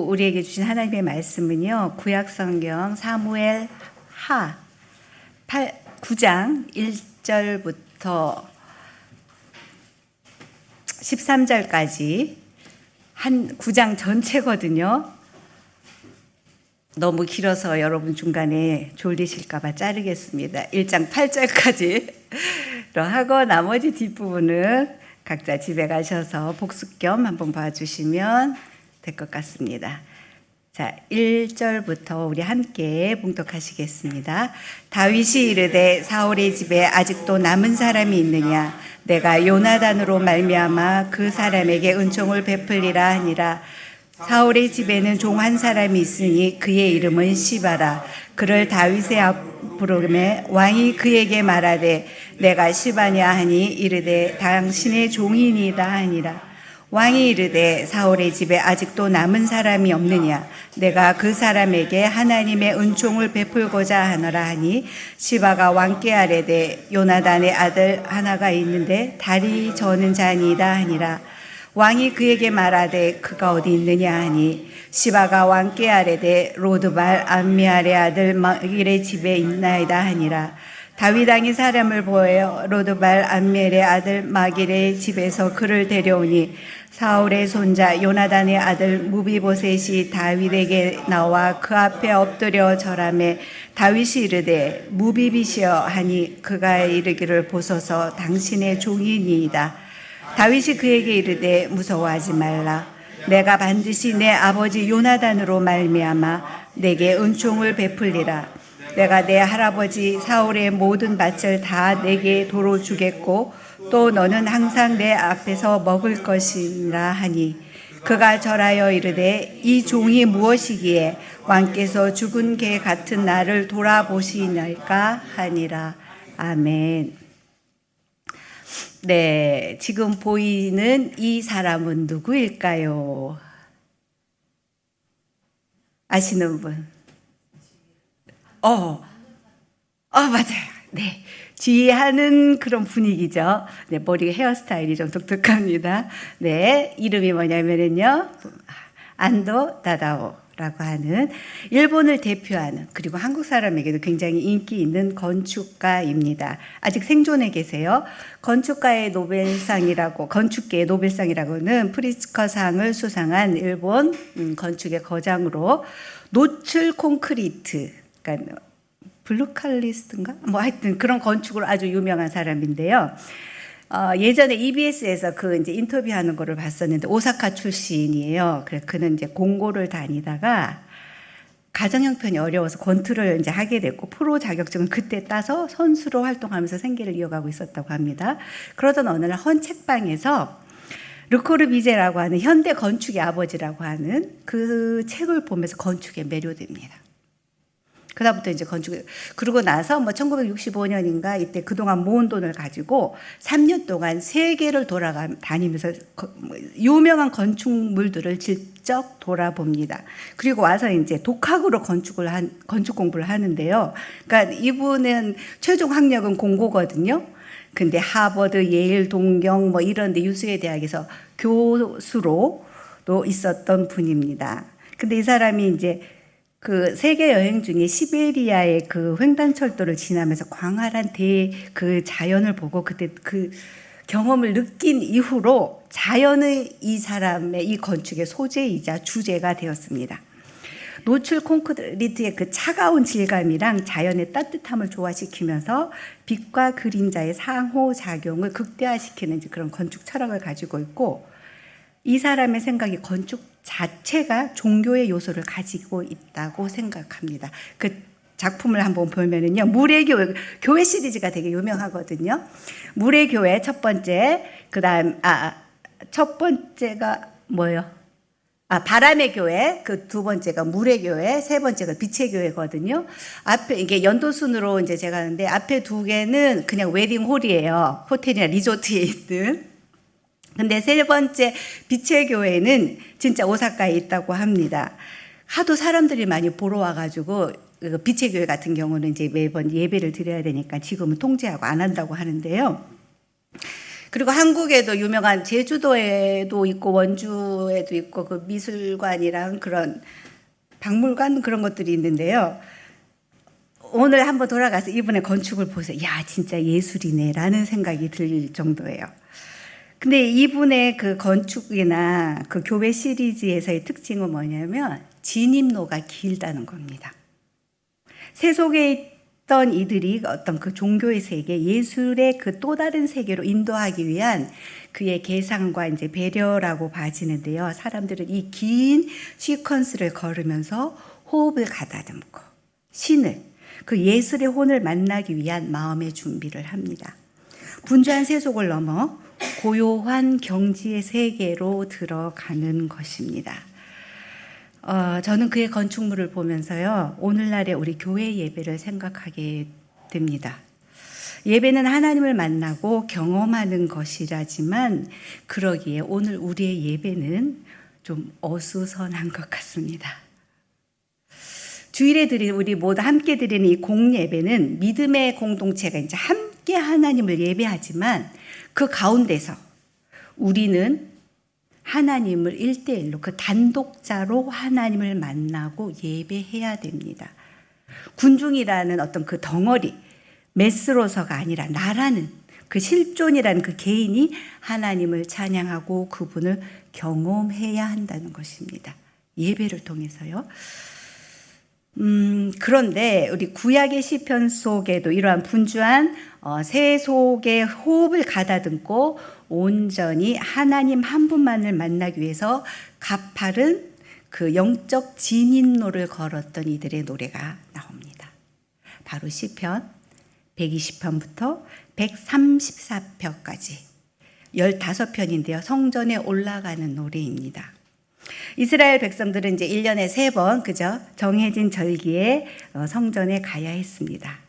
우리에게 주신 하나님의 말씀은요, 구약성경 사무엘 하 9장 1절부터 13절까지 한 9장 전체거든요. 너무 길어서 여러분 중간에 졸리실까봐 자르겠습니다. 1장 8절까지로 하고 나머지 뒷부분은 각자 집에 가셔서 복습 겸 한번 봐주시면 될 것 같습니다. 자, 1절부터 우리 함께 봉독하시겠습니다. 다윗이 이르되 사울의 집에 아직도 남은 사람이 있느냐? 내가 요나단으로 말미암아 그 사람에게 은총을 베풀리라 하니라. 사울의 집에는 종 한 사람이 있으니 그의 이름은 시바라. 그를 다윗의 부르매 왕이 그에게 말하되 내가 시바냐 하니 이르되 당신의 종이니이다 하니라. 왕이 이르되 사울의 집에 아직도 남은 사람이 없느냐? 내가 그 사람에게 하나님의 은총을 베풀고자 하노라 하니 시바가 왕께 아뢰되 요나단의 아들 하나가 있는데 다리 저는 자니이다 하니라. 왕이 그에게 말하되 그가 어디 있느냐 하니 시바가 왕께 아뢰되 로드발 암미알의 아들 마길의 집에 있나이다 하니라. 다윗 왕이 사람을 보여 로드발 암미엘의 아들 마길의 집에서 그를 데려오니 사울의 손자 요나단의 아들 무비보셋이 다윗에게 나와 그 앞에 엎드려 절하매 다윗이 이르되 무비비시여 하니 그가 이르기를 보소서 당신의 종이니이다. 다윗이 그에게 이르되 무서워하지 말라. 내가 반드시 내 아버지 요나단으로 말미암아 내게 은총을 베풀리라. 내가 내 할아버지 사울의 모든 밭을 다 내게 도로 주겠고 또 너는 항상 내 앞에서 먹을 것이라 하니 그가 절하여 이르되 이 종이 무엇이기에 왕께서 죽은 개 같은 나를 돌아보시나이까 하니라. 아멘. 네, 지금 보이는 이 사람은 누구일까요? 아시는 분? 맞아요. 네. 지휘하는 그런 분위기죠. 네, 머리 헤어스타일이 좀 독특합니다. 네, 이름이 뭐냐면요. 안도 다다오라고 하는 일본을 대표하는 그리고 한국 사람에게도 굉장히 인기 있는 건축가입니다. 아직 생존해 계세요. 건축계의 노벨상이라고는 프리츠커상을 수상한 일본 건축의 거장으로 노출 콘크리트, 그러니까 블루칼리스트인가? 하여튼 그런 건축으로 아주 유명한 사람인데요. 예전에 EBS에서 이제 인터뷰하는 거를 봤었는데 오사카 출신이에요. 그래서 그는 이제 공고를 다니다가 가정 형편이 어려워서 권투를 이제 하게 됐고 프로 자격증을 그때 따서 선수로 활동하면서 생계를 이어가고 있었다고 합니다. 그러던 어느 날 헌책방에서 르코르비제라고 하는 현대 건축의 아버지라고 하는 그 책을 보면서 건축에 매료됩니다. 그다음부터 이제 그러고 나서 1965년인가 이때 그동안 모은 돈을 가지고 3년 동안 세계를 다니면서 유명한 건축물들을 직접 돌아봅니다. 그리고 와서 이제 독학으로 건축 공부를 하는데요. 그러니까 이분은 최종 학력은 공고거든요. 근데 하버드, 예일, 동경 이런 데 유수의 대학에서 교수로도 있었던 분입니다. 근데 이 사람이 이제 그 세계 여행 중에 시베리아의 그 횡단철도를 지나면서 광활한 그 자연을 보고 그때 그 경험을 느낀 이후로 자연의 이 사람의 이 건축의 소재이자 주제가 되었습니다. 노출 콘크리트의 그 차가운 질감이랑 자연의 따뜻함을 조화시키면서 빛과 그림자의 상호작용을 극대화시키는 그런 건축 철학을 가지고 있고 이 사람의 생각이 건축 자체가 종교의 요소를 가지고 있다고 생각합니다. 그 작품을 한번 보면은요, 물의 교회 시리즈가 되게 유명하거든요. 물의 교회 첫 번째, 첫 번째가 뭐예요? 바람의 교회, 그 두 번째가 물의 교회, 세 번째가 빛의 교회거든요. 앞에 이게 연도순으로 이제 제가 하는데 앞에 두 개는 그냥 웨딩홀이에요. 호텔이나 리조트에 있는. 근데 세 번째 빛의 교회는 진짜 오사카에 있다고 합니다. 하도 사람들이 많이 보러 와가지고 빛의 교회 같은 경우는 이제 매번 예배를 드려야 되니까 지금은 통제하고 안 한다고 하는데요. 그리고 한국에도 유명한 제주도에도 있고 원주에도 있고 그 미술관이랑 그런 박물관 그런 것들이 있는데요. 오늘 한번 돌아가서 이분의 건축을 보세요. 야, 진짜 예술이네라는 생각이 들 정도예요. 근데 이분의 그 건축이나 그 교회 시리즈에서의 특징은 뭐냐면 진입로가 길다는 겁니다. 세속에 있던 이들이 어떤 그 종교의 세계, 예술의 그 또 다른 세계로 인도하기 위한 그의 계산과 이제 배려라고 봐지는데요. 사람들은 이 긴 시퀀스를 걸으면서 호흡을 가다듬고 신을, 그 예술의 혼을 만나기 위한 마음의 준비를 합니다. 분주한 세속을 넘어 고요한 경지의 세계로 들어가는 것입니다. 저는 그의 건축물을 보면서요, 오늘날의 우리 교회 예배를 생각하게 됩니다. 예배는 하나님을 만나고 경험하는 것이라지만 그러기에 오늘 우리의 예배는 좀 어수선한 것 같습니다. 주일에 드리는 우리 모두 함께 드리는 이 공예배는 믿음의 공동체가 이제 함께 하나님을 예배하지만 그 가운데서 우리는 하나님을 1대1로 그 단독자로 하나님을 만나고 예배해야 됩니다. 군중이라는 어떤 그 덩어리, 메스로서가 아니라 나라는 그 실존이라는 그 개인이 하나님을 찬양하고 그분을 경험해야 한다는 것입니다. 예배를 통해서요. 그런데 우리 구약의 시편 속에도 이러한 분주한 세속의 호흡을 가다듬고 온전히 하나님 한 분만을 만나기 위해서 가파른 그 영적 진입로를 걸었던 이들의 노래가 나옵니다. 바로 시편 120편부터 134편까지 15편인데요. 성전에 올라가는 노래입니다. 이스라엘 백성들은 이제 1년에 3번, 그죠? 정해진 절기에 성전에 가야 했습니다.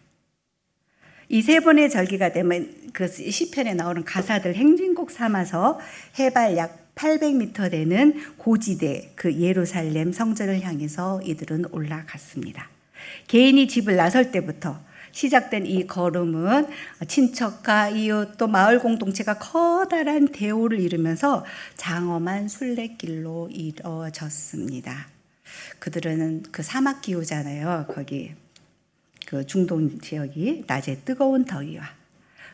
이 3번의 절기가 되면 그 시편에 나오는 가사들 행진곡 삼아서 해발 약 800m 되는 고지대 그 예루살렘 성전을 향해서 이들은 올라갔습니다. 개인이 집을 나설 때부터 시작된 이 걸음은 친척과 이웃 또 마을 공동체가 커다란 대오를 이루면서 장엄한 순례길로 이루어졌습니다. 그들은 그 사막 기후잖아요. 거기 그 중동 지역이 낮에 뜨거운 더위와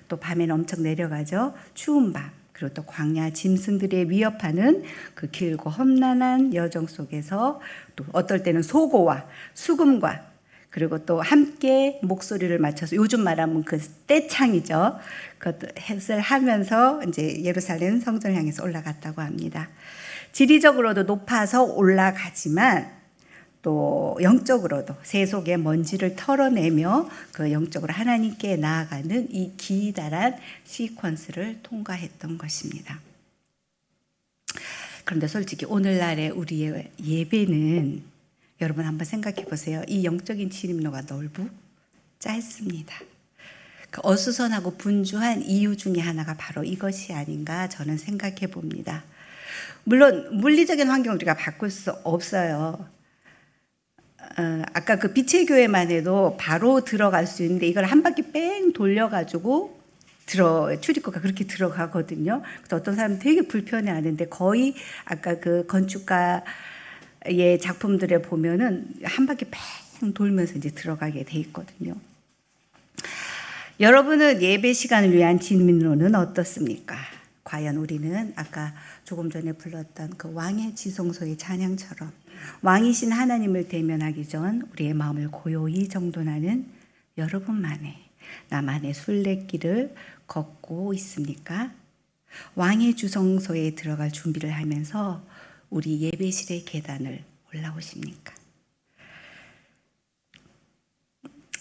또 밤에는 엄청 내려가죠. 추운 밤. 그리고 또 광야 짐승들의 위협하는 그 길고 험난한 여정 속에서 또 어떨 때는 소고와 수금과 그리고 또 함께 목소리를 맞춰서 요즘 말하면 그 떼창이죠. 그것을 하면서 이제 예루살렘 성전을 향해서 올라갔다고 합니다. 지리적으로도 높아서 올라가지만 또 영적으로도 세속의 먼지를 털어내며 그 영적으로 하나님께 나아가는 이 기다란 시퀀스를 통과했던 것입니다. 그런데 솔직히 오늘날의 우리의 예배는 여러분 한번 생각해 보세요. 이 영적인 진입로가 넓고 짧습니다. 그 어수선하고 분주한 이유 중에 하나가 바로 이것이 아닌가 저는 생각해 봅니다. 물론 물리적인 환경을 우리가 바꿀 수 없어요. 아까 그 빛의 교회만 해도 바로 들어갈 수 있는데 이걸 한 바퀴 뺑 돌려가지고 출입구가 그렇게 들어가거든요. 그래서 어떤 사람은 되게 불편해하는데 거의 아까 그 건축가의 작품들에 보면은 한 바퀴 뺑 돌면서 이제 들어가게 돼 있거든요. 여러분은 예배 시간을 위한 진민로는 어떻습니까? 과연 우리는 아까 조금 전에 불렀던 그 왕의 지성소의 찬양처럼 왕이신 하나님을 대면하기 전 우리의 마음을 고요히 정돈하는 여러분만의 나만의 순례길을 걷고 있습니까? 왕의 주성소에 들어갈 준비를 하면서 우리 예배실의 계단을 올라오십니까?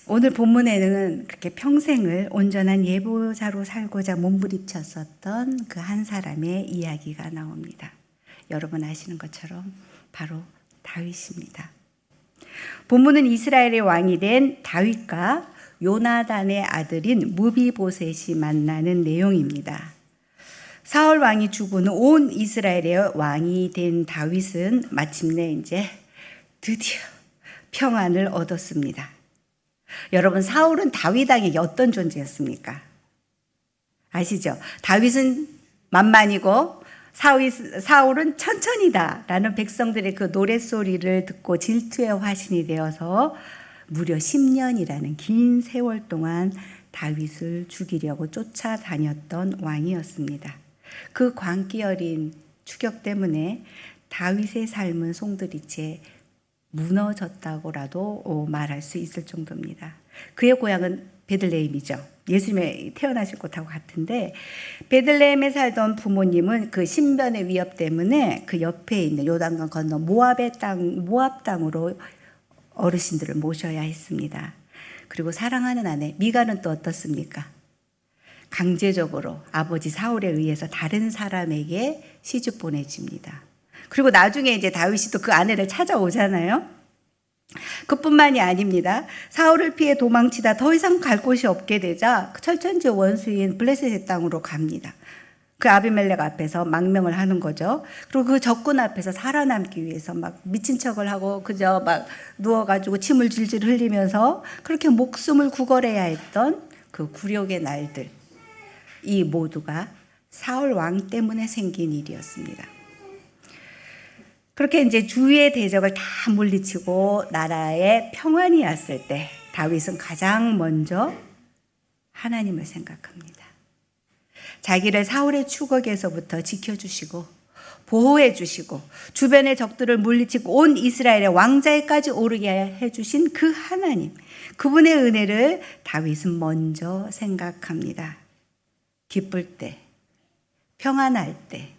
오늘 본문에는 그렇게 평생을 온전한 예보자로 살고자 몸부림쳤었던 그 한 사람의 이야기가 나옵니다. 여러분 아시는 것처럼 바로 다윗입니다. 본문은 이스라엘의 왕이 된 다윗과 요나단의 아들인 무비보셋이 만나는 내용입니다. 사울 왕이 죽은 후 온 이스라엘의 왕이 된 다윗은 마침내 이제 드디어 평안을 얻었습니다. 여러분, 사울은 다윗에게 어떤 존재였습니까? 아시죠? 다윗은 만만이고 사울은 천천히다라는 백성들의 그 노랫소리를 듣고 질투의 화신이 되어서 무려 10년이라는 긴 세월 동안 다윗을 죽이려고 쫓아다녔던 왕이었습니다. 그 광기 어린 추격 때문에 다윗의 삶은 송두리째 무너졌다고라도 말할 수 있을 정도입니다. 그의 고향은 베들레헴이죠. 예수님이 태어나실 곳하고 같은데 베들레헴에 살던 부모님은 그 신변의 위협 때문에 그 옆에 있는 요단강 건너 모압 땅으로 어르신들을 모셔야 했습니다. 그리고 사랑하는 아내 미갈은 또 어떻습니까? 강제적으로 아버지 사울에 의해서 다른 사람에게 시집 보내집니다. 그리고 나중에 이제 다윗이 또 그 아내를 찾아오잖아요. 그뿐만이 아닙니다. 사울을 피해 도망치다 더 이상 갈 곳이 없게 되자 철천지 원수인 블레셋의 땅으로 갑니다. 그 아비멜렉 앞에서 망명을 하는 거죠. 그리고 그 적군 앞에서 살아남기 위해서 막 미친 척을 하고 그저 막 누워가지고 침을 질질 흘리면서 그렇게 목숨을 구걸해야 했던 그 굴욕의 날들, 이 모두가 사울 왕 때문에 생긴 일이었습니다. 그렇게 이제 주위의 대적을 다 물리치고 나라에 평안이 왔을 때 다윗은 가장 먼저 하나님을 생각합니다. 자기를 사울의 추격에서부터 지켜주시고 보호해 주시고 주변의 적들을 물리치고 온 이스라엘의 왕자에까지 오르게 해주신 그 하나님, 그분의 은혜를 다윗은 먼저 생각합니다. 기쁠 때, 평안할 때,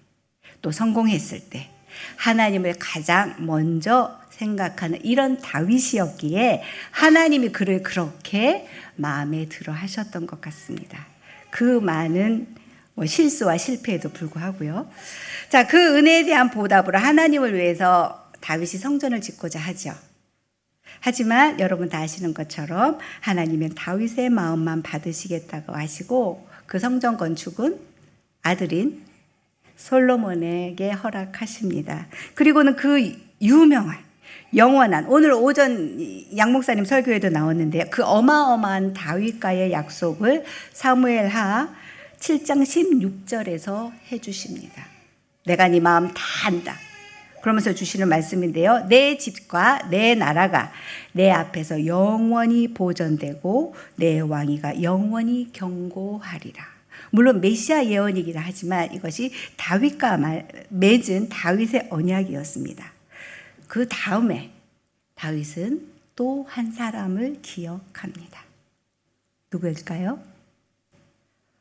또 성공했을 때 하나님을 가장 먼저 생각하는 이런 다윗이었기에 하나님이 그를 그렇게 마음에 들어 하셨던 것 같습니다. 그 많은 실수와 실패에도 불구하고요. 자, 그 은혜에 대한 보답으로 하나님을 위해서 다윗이 성전을 짓고자 하죠. 하지만 여러분 다 아시는 것처럼 하나님은 다윗의 마음만 받으시겠다고 하시고 그 성전 건축은 아들인 솔로몬에게 허락하십니다. 그리고는 그 유명한 영원한, 오늘 오전 양 목사님 설교에도 나왔는데요. 그 어마어마한 다윗과의 약속을 사무엘하 7장 16절에서 해주십니다. 내가 네 마음 다 안다. 그러면서 주시는 말씀인데요. 내 집과 내 나라가 내 앞에서 영원히 보존되고 내 왕위가 영원히 경고하리라. 물론 메시아 예언이긴 하지만 이것이 다윗과 맺은 다윗의 언약이었습니다. 그 다음에 다윗은 또 한 사람을 기억합니다. 누구일까요?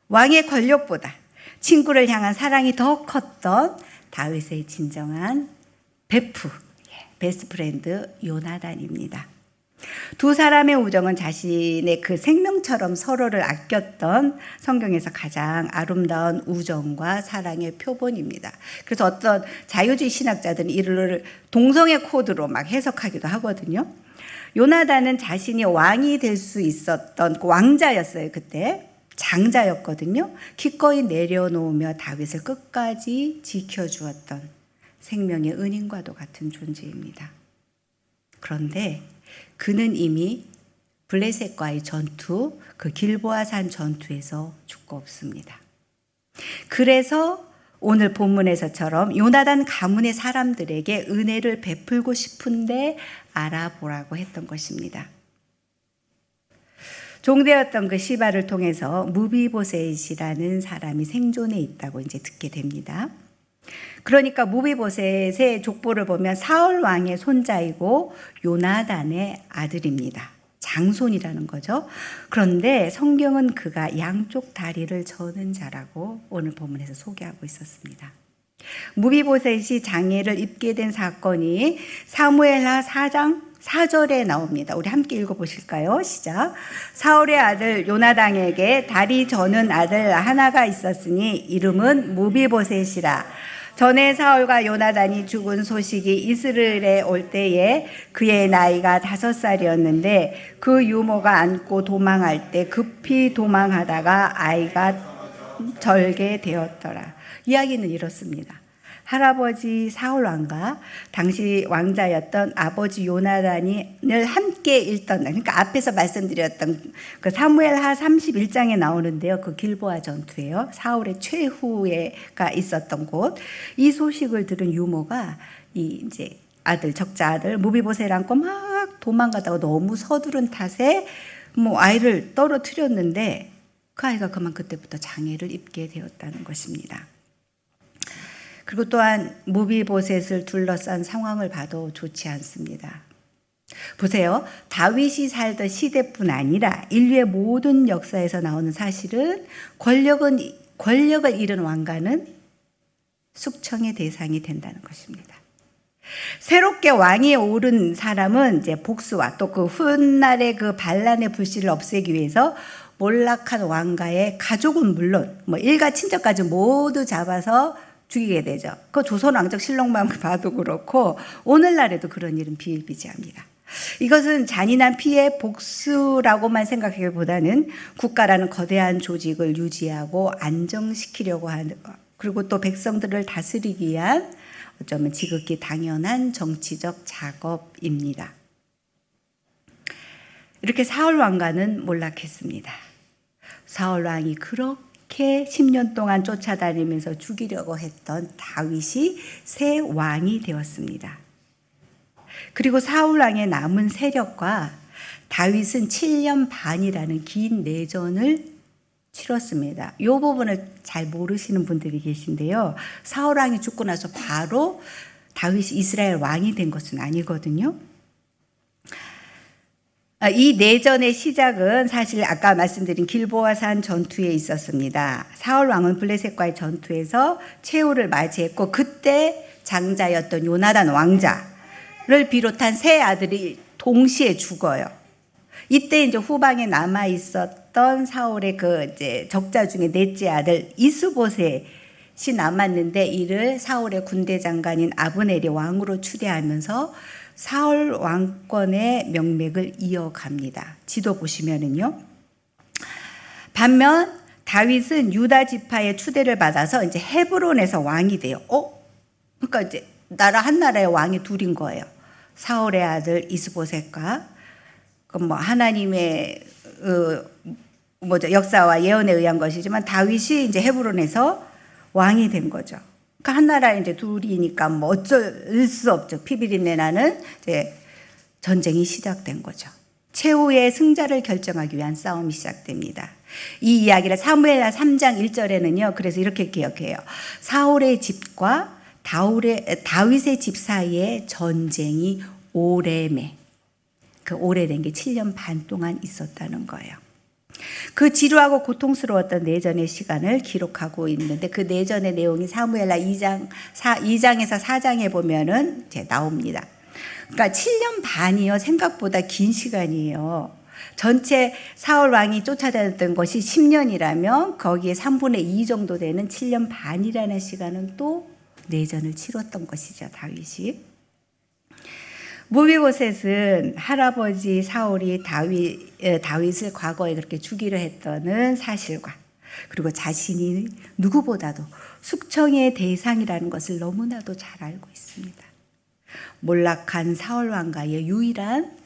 왕의 권력보다 친구를 향한 사랑이 더 컸던 다윗의 진정한 베프, 베스트 프렌드 요나단입니다. 두 사람의 우정은 자신의 그 생명처럼 서로를 아꼈던 성경에서 가장 아름다운 우정과 사랑의 표본입니다. 그래서 어떤 자유주의 신학자들은 이를 동성애 코드로 막 해석하기도 하거든요. 요나단은 자신이 왕이 될 수 있었던 왕자였어요. 그때 장자였거든요. 기꺼이 내려놓으며 다윗을 끝까지 지켜주었던 생명의 은인과도 같은 존재입니다. 그런데 그는 이미 블레셋과의 전투, 그 길보아산 전투에서 죽고 없습니다. 그래서 오늘 본문에서처럼 요나단 가문의 사람들에게 은혜를 베풀고 싶은데 알아보라고 했던 것입니다. 종되었던 그 시바를 통해서 무비보셋이라는 사람이 생존해 있다고 이제 듣게 됩니다. 그러니까 무비보셋의 족보를 보면 사울 왕의 손자이고 요나단의 아들입니다. 장손이라는 거죠. 그런데 성경은 그가 양쪽 다리를 저는 자라고 오늘 본문에서 소개하고 있었습니다. 무비보셋이 장애를 입게 된 사건이 사무엘하 4장 4절에 나옵니다. 우리 함께 읽어보실까요? 시작. 사울의 아들 요나단에게 다리 저는 아들 하나가 있었으니 이름은 무비보셋이라. 전에 사울과 요나단이 죽은 소식이 이스라엘에 올 때에 그의 나이가 5살이었는데 그 유모가 안고 도망할 때 급히 도망하다가 아이가 절게 되었더라. 이야기는 이렇습니다. 할아버지 사울 왕과 당시 왕자였던 아버지 요나단을 함께 읽던 날, 그러니까 앞에서 말씀드렸던 그 사무엘하 31장에 나오는데요. 그 길보아 전투예요. 사울의 최후가 있었던 곳. 이 소식을 들은 유모가 이 이제 적자 아들 무비보셋을 안고 막 도망가다가 너무 서두른 탓에 뭐 아이를 떨어뜨렸는데 그 아이가 그만 그때부터 장애를 입게 되었다는 것입니다. 그리고 또한 무비보셋을 둘러싼 상황을 봐도 좋지 않습니다. 보세요. 다윗이 살던 시대뿐 아니라 인류의 모든 역사에서 나오는 사실은 권력을 잃은 왕가는 숙청의 대상이 된다는 것입니다. 새롭게 왕위에 오른 사람은 이제 복수와 또 그 훗날의 그 반란의 불씨를 없애기 위해서 몰락한 왕가의 가족은 물론 뭐 일가 친척까지 모두 잡아서 죽이게 되죠. 그 조선왕정실록만 봐도 그렇고 오늘날에도 그런 일은 비일비재합니다. 이것은 잔인한 피해 복수라고만 생각하기보다는 국가라는 거대한 조직을 유지하고 안정시키려고 하는 것, 그리고 또 백성들을 다스리기 위한 어쩌면 지극히 당연한 정치적 작업입니다. 이렇게 사울 왕가는 몰락했습니다. 사울 왕이 그렇게 10년 동안 쫓아다니면서 죽이려고 했던 다윗이 새 왕이 되었습니다. 그리고 사울 왕의 남은 세력과 다윗은 7년 반이라는 긴 내전을 치렀습니다. 이 부분을 잘 모르시는 분들이 계신데요. 사울 왕이 죽고 나서 바로 다윗이 이스라엘 왕이 된 것은 아니거든요. 이 내전의 시작은 사실 아까 말씀드린 길보아산 전투에 있었습니다. 사울 왕은 블레셋과의 전투에서 최후를 맞이했고 그때 장자였던 요나단 왕자를 비롯한 세 아들이 동시에 죽어요. 이때 이제 후방에 남아 있었던 사울의 그 이제 적자 중에 넷째 아들 이스보셋이 남았는데 이를 사울의 군대 장관인 아브넬이 왕으로 추대하면서 사울 왕권의 명맥을 이어갑니다. 지도 보시면은요. 반면 다윗은 유다 지파의 추대를 받아서 이제 헤브론에서 왕이 돼요. 그러니까 이제 한 나라의 왕이 둘인 거예요. 사울의 아들 이스보셋과 뭐 하나님의 역사와 예언에 의한 것이지만 다윗이 이제 헤브론에서 왕이 된 거죠. 그러니까 한 나라에 이제 둘이니까 뭐 어쩔 수 없죠. 피비린내 나는 이제 전쟁이 시작된 거죠. 최후의 승자를 결정하기 위한 싸움이 시작됩니다. 이 이야기를 사무엘하 3장 1절에는요. 그래서 이렇게 기억해요. 사울의 집과 다윗의 집 사이에 전쟁이 오래매. 그 오래된 게 7년 반 동안 있었다는 거예요. 그 지루하고 고통스러웠던 내전의 시간을 기록하고 있는데 그 내전의 내용이 사무엘하 2장에서 4장에 보면은 이제 나옵니다. 그러니까 7년 반이요. 생각보다 긴 시간이에요. 전체 사울 왕이 쫓아다녔던 것이 10년이라면 거기에 3분의 2 정도 되는 7년 반이라는 시간은 또 내전을 치렀던 것이죠. 다윗이. 무비보셋은 할아버지 사울이 다윗을 과거에 그렇게 죽이려 했다는 사실과 그리고 자신이 누구보다도 숙청의 대상이라는 것을 너무나도 잘 알고 있습니다. 몰락한 사울 왕가의 유일한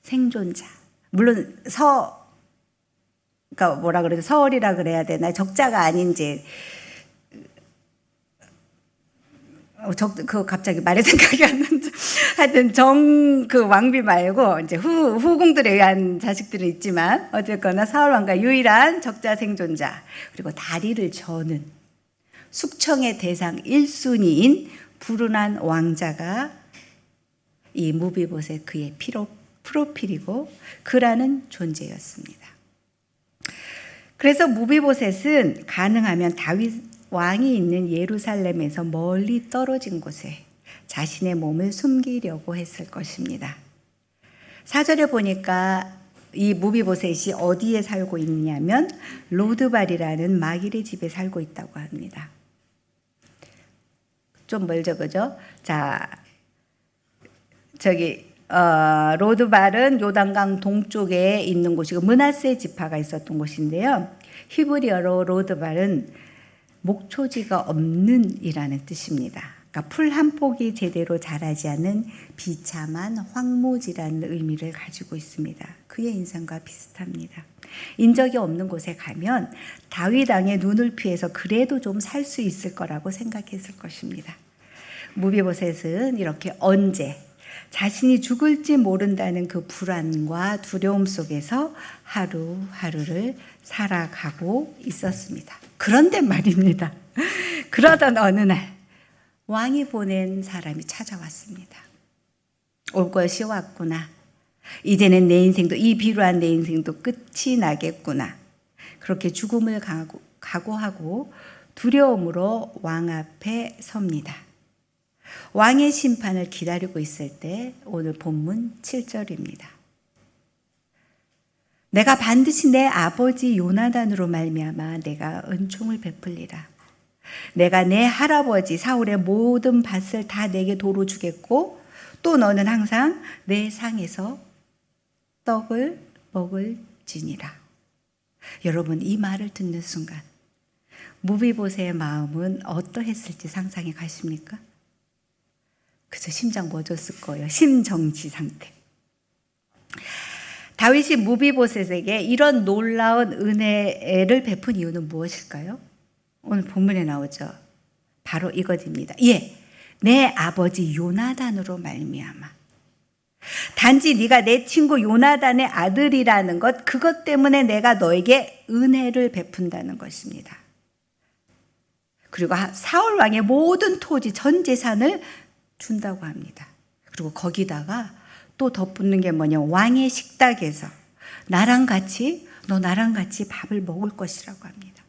생존자. 물론 그러니까 뭐라 그래도 서얼이라 그래야 되나 적자가 아닌 이제 갑자기 말이 생각이 안 나는데 하여튼 그 왕비 말고 이제 후궁들에 의한 자식들은 있지만 어쨌거나 사울 왕가 유일한 적자 생존자 그리고 다리를 저는 숙청의 대상 1순위인 불운한 왕자가 이 무비보셋 그의 프로필이고 그라는 존재였습니다. 그래서 무비보셋은 가능하면 다윗 왕이 있는 예루살렘에서 멀리 떨어진 곳에 자신의 몸을 숨기려고 했을 것입니다. 4절에 보니까 이 무비보셋이 어디에 살고 있냐면 로드발이라는 마길의 집에 살고 있다고 합니다. 좀 멀죠, 그죠? 자, 로드발은 요단강 동쪽에 있는 곳이고 므낫세 지파가 있었던 곳인데요. 히브리어로 로드발은 목초지가 없는 이라는 뜻입니다. 그러니까 풀 한 폭이 제대로 자라지 않은 비참한 황무지라는 의미를 가지고 있습니다. 그의 인생과 비슷합니다. 인적이 없는 곳에 가면 다윗 왕의 눈을 피해서 그래도 좀 살 수 있을 거라고 생각했을 것입니다. 무비보셋은 이렇게 언제 자신이 죽을지 모른다는 그 불안과 두려움 속에서 하루하루를 살아가고 있었습니다. 그런데 말입니다. 그러던 어느 날 왕이 보낸 사람이 찾아왔습니다. 올 것이 왔구나. 이제는 내 인생도, 이 비루한 내 인생도 끝이 나겠구나. 그렇게 죽음을 각오하고 두려움으로 왕 앞에 섭니다. 왕의 심판을 기다리고 있을 때 오늘 본문 7절입니다. 내가 반드시 내 아버지 요나단으로 말미암아 내가 은총을 베풀리라. 내가 내 할아버지 사울의 모든 밭을 다 내게 도로 주겠고 또 너는 항상 내 상에서 떡을 먹을지니라. 여러분, 이 말을 듣는 순간 무비보셋의 마음은 어떠했을지 상상해 가십니까? 그저 심장 멎었을 거예요. 심정지 상태. 다윗이 무비보셋에게 이런 놀라운 은혜를 베푼 이유는 무엇일까요? 오늘 본문에 나오죠. 바로 이것입니다. 내 아버지 요나단으로 말미암아. 단지 네가 내 친구 요나단의 아들이라는 것, 그것 때문에 내가 너에게 은혜를 베푼다는 것입니다. 그리고 사울 왕의 모든 토지, 전 재산을 준다고 합니다. 그리고 거기다가 또 덧붙는 게 뭐냐, 왕의 식탁에서 너 나랑 같이 밥을 먹을 것이라고 합니다.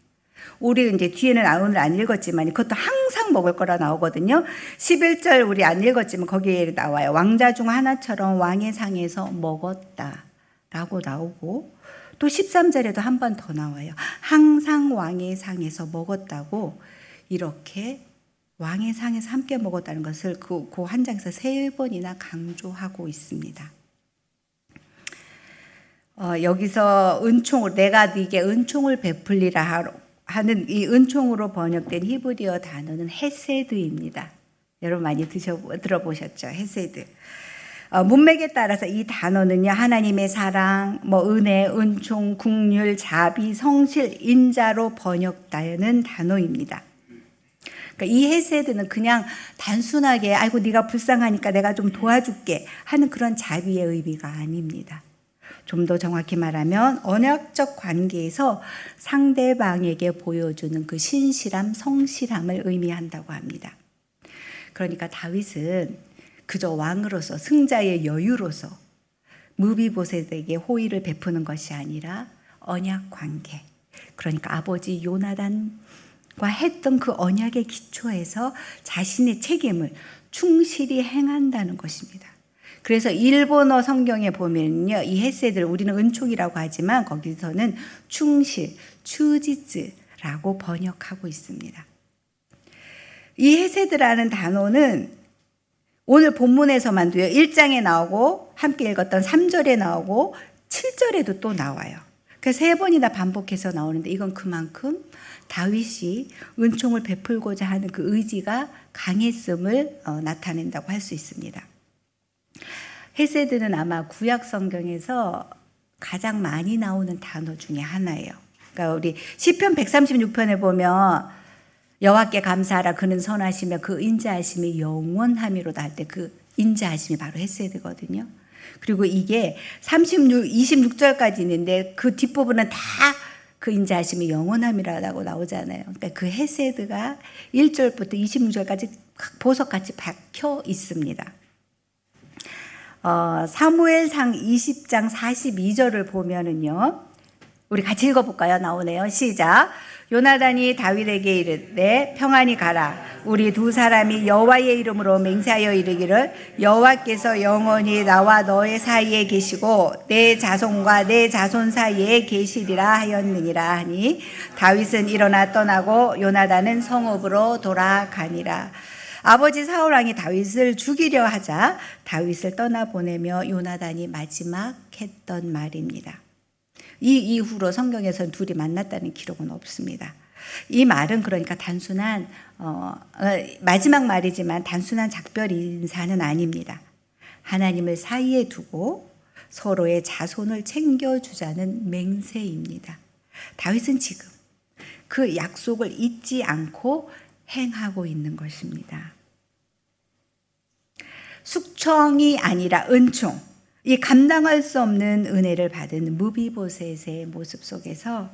우리 이제 뒤에는 오늘 안 읽었지만 그것도 항상 먹을 거라 나오거든요. 11절 우리 안 읽었지만 거기에 나와요. 왕자 중 하나처럼 왕의 상에서 먹었다라고 나오고, 또 13절에도 한 번 더 나와요. 항상 왕의 상에서 먹었다고, 이렇게 왕의 상에서 함께 먹었다는 것을 그 한 장에서 3번이나 강조하고 있습니다. 여기서 은총으로, 내가 네게 은총을 베풀리라 하는 이 은총으로 번역된 히브리어 단어는 헤세드입니다. 여러분 많이 들어보셨죠? 헤세드. 문맥에 따라서 이 단어는요, 하나님의 사랑, 은혜, 은총, 긍휼, 자비, 성실, 인자로 번역되는 단어입니다. 그러니까 이 헤세드는 그냥 단순하게 아이고 네가 불쌍하니까 내가 좀 도와줄게 하는 그런 자비의 의미가 아닙니다. 좀 더 정확히 말하면 언약적 관계에서 상대방에게 보여주는 그 신실함, 성실함을 의미한다고 합니다. 그러니까 다윗은 그저 왕으로서, 승자의 여유로서 무비보셋에게 호의를 베푸는 것이 아니라 언약 관계, 그러니까 아버지 요나단과 했던 그 언약의 기초에서 자신의 책임을 충실히 행한다는 것입니다. 그래서 일본어 성경에 보면요, 이 헤세드를 우리는 은총이라고 하지만 거기서는 충실, 추지즈라고 번역하고 있습니다. 이 헤세드라는 단어는 오늘 본문에서만도요, 1장에 나오고 함께 읽었던 3절에 나오고 7절에도 또 나와요. 그래서 3번이나 반복해서 나오는데 이건 그만큼 다윗이 은총을 베풀고자 하는 그 의지가 강했음을 나타낸다고 할 수 있습니다. 헤세드는 아마 구약 성경에서 가장 많이 나오는 단어 중에 하나예요. 그러니까 우리 시편 136편에 보면 여호와께 감사하라, 그는 선하시며 그 인자하심이 영원함이로다 할 때 그 인자하심이 바로 헤세드거든요. 그리고 이게 26절까지 있는데 그 뒷부분은 다 그 인자하심이 영원함이라고 나오잖아요. 그러니까 그 헤세드가 1절부터 26절까지 보석같이 박혀 있습니다. 사무엘상 20장 42절을 보면은요, 우리 같이 읽어볼까요? 나오네요. 시작. 요나단이 다윗에게 이르되 평안히 가라. 우리 두 사람이 여호와의 이름으로 맹세하여 이르기를 여호와께서 영원히 나와 너의 사이에 계시고 내 자손과 내 자손 사이에 계시리라 하였느니라 하니 다윗은 일어나 떠나고 요나단은 성읍으로 돌아가니라. 아버지 사울 왕이 다윗을 죽이려 하자 다윗을 떠나보내며 요나단이 마지막 했던 말입니다. 이 이후로 성경에서는 둘이 만났다는 기록은 없습니다. 이 말은 그러니까 단순한 마지막 말이지만 단순한 작별 인사는 아닙니다. 하나님을 사이에 두고 서로의 자손을 챙겨주자는 맹세입니다. 다윗은 지금 그 약속을 잊지 않고 행하고 있는 것입니다. 숙청이 아니라 은총, 이 감당할 수 없는 은혜를 받은 무비보셋의 모습 속에서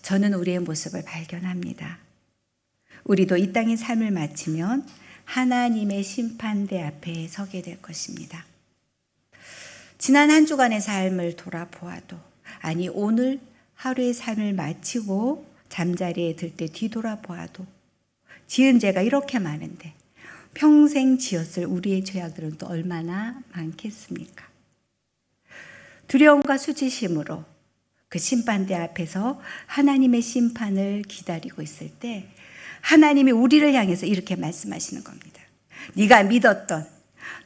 저는 우리의 모습을 발견합니다. 우리도 이 땅의 삶을 마치면 하나님의 심판대 앞에 서게 될 것입니다. 지난 한 주간의 삶을 돌아보아도, 아니 오늘 하루의 삶을 마치고 잠자리에 들 때 뒤돌아보아도 지은 죄가 이렇게 많은데 평생 지었을 우리의 죄악들은 또 얼마나 많겠습니까? 두려움과 수치심으로 그 심판대 앞에서 하나님의 심판을 기다리고 있을 때 하나님이 우리를 향해서 이렇게 말씀하시는 겁니다. 네가 믿었던,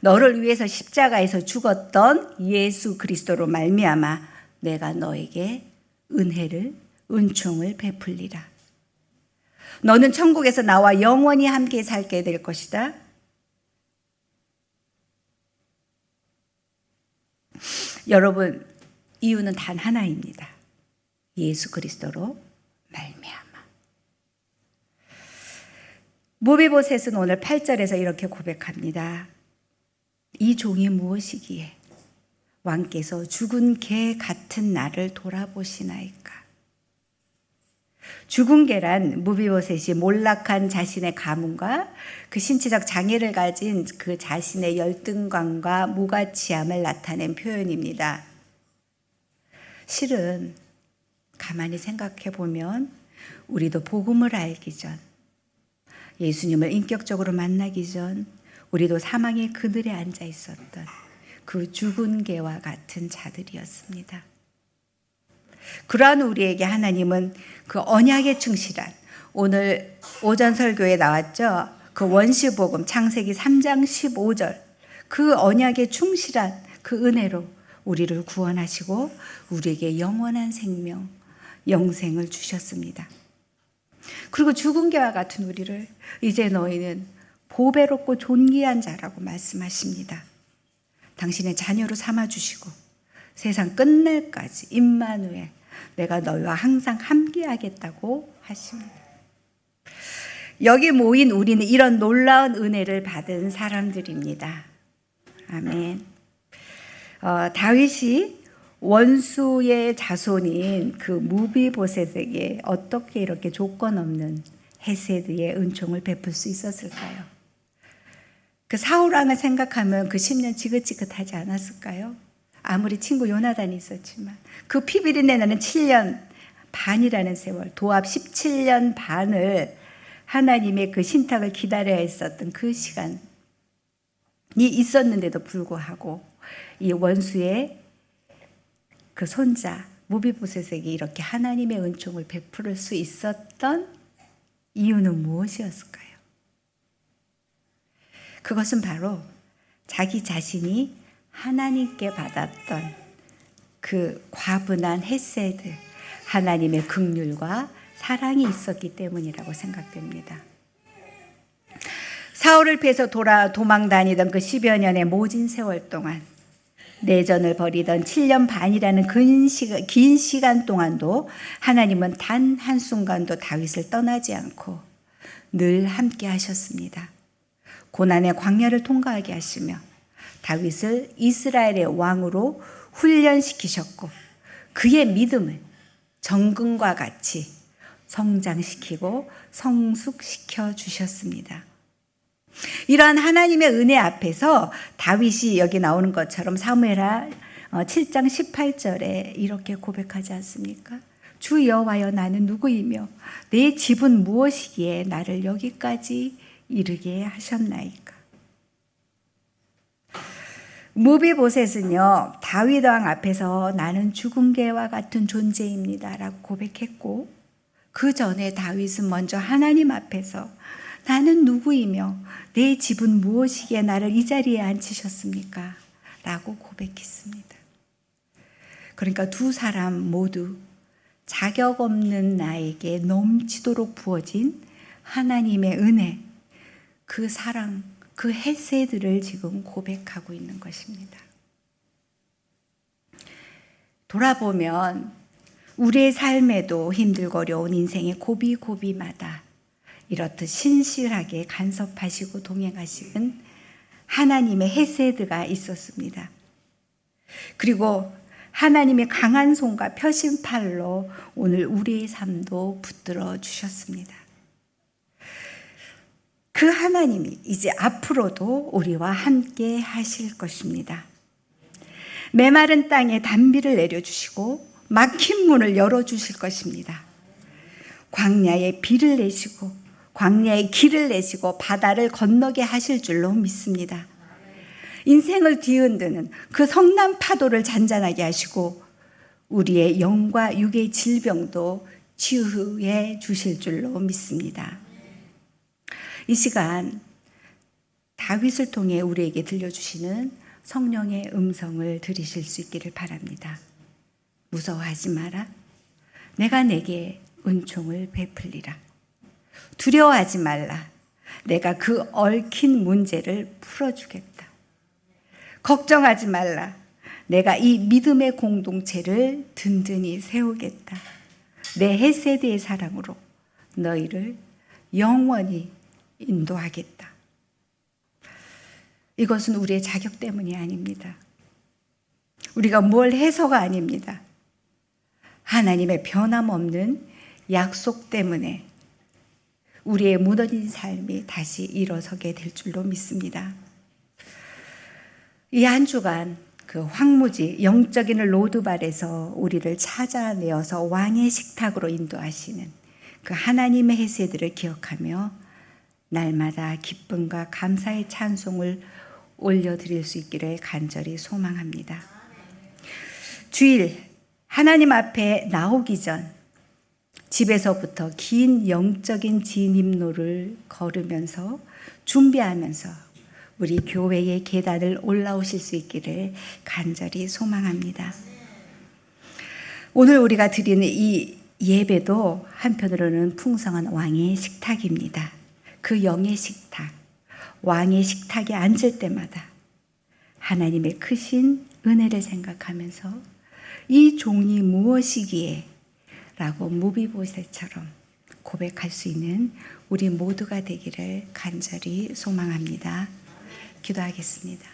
너를 위해서 십자가에서 죽었던 예수 그리스도로 말미암아 내가 너에게 은총을 베풀리라. 너는 천국에서 나와 영원히 함께 살게 될 것이다. 여러분, 이유는 단 하나입니다. 예수 그리스도로 말미암아. 무비보셋은 오늘 8절에서 이렇게 고백합니다. 이 종이 무엇이기에 왕께서 죽은 개 같은 나를 돌아보시나이까. 죽은 개란 무비보셋이 몰락한 자신의 가문과 그 신체적 장애를 가진 그 자신의 열등감과 무가치함을 나타낸 표현입니다. 실은 가만히 생각해 보면 우리도 복음을 알기 전, 예수님을 인격적으로 만나기 전 우리도 사망의 그늘에 앉아 있었던 그 죽은 개와 같은 자들이었습니다. 그러한 우리에게 하나님은 그 언약에 충실한, 오늘 오전 설교에 나왔죠. 그 원시복음 창세기 3장 15절, 그 언약에 충실한 그 은혜로 우리를 구원하시고 우리에게 영원한 생명, 영생을 주셨습니다. 그리고 죽은 개와 같은 우리를 이제 너희는 보배롭고 존귀한 자라고 말씀하십니다. 당신의 자녀로 삼아주시고 세상 끝날까지 임마누엘, 내가 너희와 항상 함께하겠다고 하십니다. 여기 모인 우리는 이런 놀라운 은혜를 받은 사람들입니다. 아멘. 다윗이 원수의 자손인 그 무비보셋에게 어떻게 이렇게 조건 없는 헤세드의 은총을 베풀 수 있었을까요? 그 사울왕을 생각하면 그 10년 지긋지긋하지 않았을까요? 아무리 친구 요나단이 있었지만 그 피비린내 나는 7년 반이라는 세월, 도합 17년 반을 하나님의 그 신탁을 기다려야 했었던 그 시간이 있었는데도 불구하고 이 원수의 그 손자 무비보셋에게 이렇게 하나님의 은총을 베풀 수 있었던 이유는 무엇이었을까요? 그것은 바로 자기 자신이 하나님께 받았던 그 과분한 헤세드, 하나님의 긍휼과 사랑이 있었기 때문이라고 생각됩니다. 사울을 피해서 도망 다니던 그 10여 년의 모진 세월 동안, 내전을 벌이던 7년 반이라는 긴 시간 동안도 하나님은 단 한순간도 다윗을 떠나지 않고 늘 함께 하셨습니다. 고난의 광야를 통과하게 하시며 다윗을 이스라엘의 왕으로 훈련시키셨고 그의 믿음을 정금과 같이 성장시키고 성숙시켜 주셨습니다. 이러한 하나님의 은혜 앞에서 다윗이 여기 나오는 것처럼 사무엘하 7장 18절에 이렇게 고백하지 않습니까? 주 여호와여, 나는 누구이며 내 집은 무엇이기에 나를 여기까지 이르게 하셨나이까. 무비보셋은요, 다윗 왕 앞에서 나는 죽은 개와 같은 존재입니다 라고 고백했고, 그 전에 다윗은 먼저 하나님 앞에서 나는 누구이며 내 집은 무엇이기에 나를 이 자리에 앉히셨습니까? 라고 고백했습니다. 그러니까 두 사람 모두 자격 없는 나에게 넘치도록 부어진 하나님의 은혜, 그 사랑, 그 헤세드를 지금 고백하고 있는 것입니다. 돌아보면 우리의 삶에도 힘들고 어려운 인생의 고비고비마다 이렇듯 신실하게 간섭하시고 동행하시는 하나님의 헤세드가 있었습니다. 그리고 하나님의 강한 손과 펴신 팔로 오늘 우리의 삶도 붙들어 주셨습니다. 그 하나님이 이제 앞으로도 우리와 함께 하실 것입니다. 메마른 땅에 단비를 내려주시고 막힌 문을 열어주실 것입니다. 광야에 비를 내시고 광야에 길을 내시고 바다를 건너게 하실 줄로 믿습니다. 인생을 뒤흔드는 그 성난 파도를 잔잔하게 하시고 우리의 영과 육의 질병도 치유해 주실 줄로 믿습니다. 이 시간 다윗을 통해 우리에게 들려주시는 성령의 음성을 들으실 수 있기를 바랍니다. 무서워하지 마라. 내가 내게 은총을 베풀리라. 두려워하지 말라. 내가 그 얽힌 문제를 풀어주겠다. 걱정하지 말라. 내가 이 믿음의 공동체를 든든히 세우겠다. 내 헤세드의 사랑으로 너희를 영원히 인도하겠다. 이것은 우리의 자격 때문이 아닙니다. 우리가 뭘 해서가 아닙니다. 하나님의 변함없는 약속 때문에 우리의 무너진 삶이 다시 일어서게 될 줄로 믿습니다. 이 한 주간 그 황무지 영적인 로드발에서 우리를 찾아내어서 왕의 식탁으로 인도하시는 그 하나님의 헤세드를 기억하며 날마다 기쁨과 감사의 찬송을 올려드릴 수 있기를 간절히 소망합니다. 주일 하나님 앞에 나오기 전 집에서부터 긴 영적인 진입로를 걸으면서 준비하면서 우리 교회의 계단을 올라오실 수 있기를 간절히 소망합니다. 오늘 우리가 드리는 이 예배도 한편으로는 풍성한 왕의 식탁입니다. 그 영의 식탁, 왕의 식탁에 앉을 때마다 하나님의 크신 은혜를 생각하면서 이 종이 무엇이기에 라고 무비보셋처럼 고백할 수 있는 우리 모두가 되기를 간절히 소망합니다. 기도하겠습니다.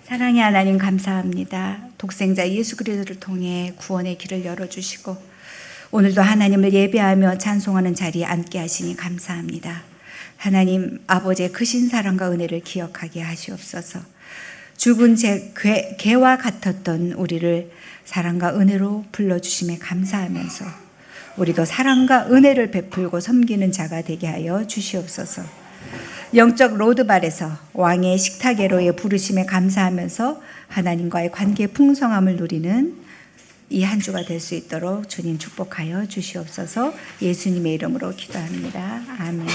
사랑의 하나님 감사합니다. 독생자 예수 그리스도를 통해 구원의 길을 열어주시고 오늘도 하나님을 예배하며 찬송하는 자리에 앉게 하시니 감사합니다. 하나님 아버지의 크신 사랑과 은혜를 기억하게 하시옵소서. 죽은 개와 같았던 우리를 사랑과 은혜로 불러주심에 감사하면서 우리도 사랑과 은혜를 베풀고 섬기는 자가 되게 하여 주시옵소서. 영적 로드발에서 왕의 식탁에로의 부르심에 감사하면서 하나님과의 관계의 풍성함을 누리는 이 한 주가 될 수 있도록 주님 축복하여 주시옵소서. 예수님의 이름으로 기도합니다. 아멘.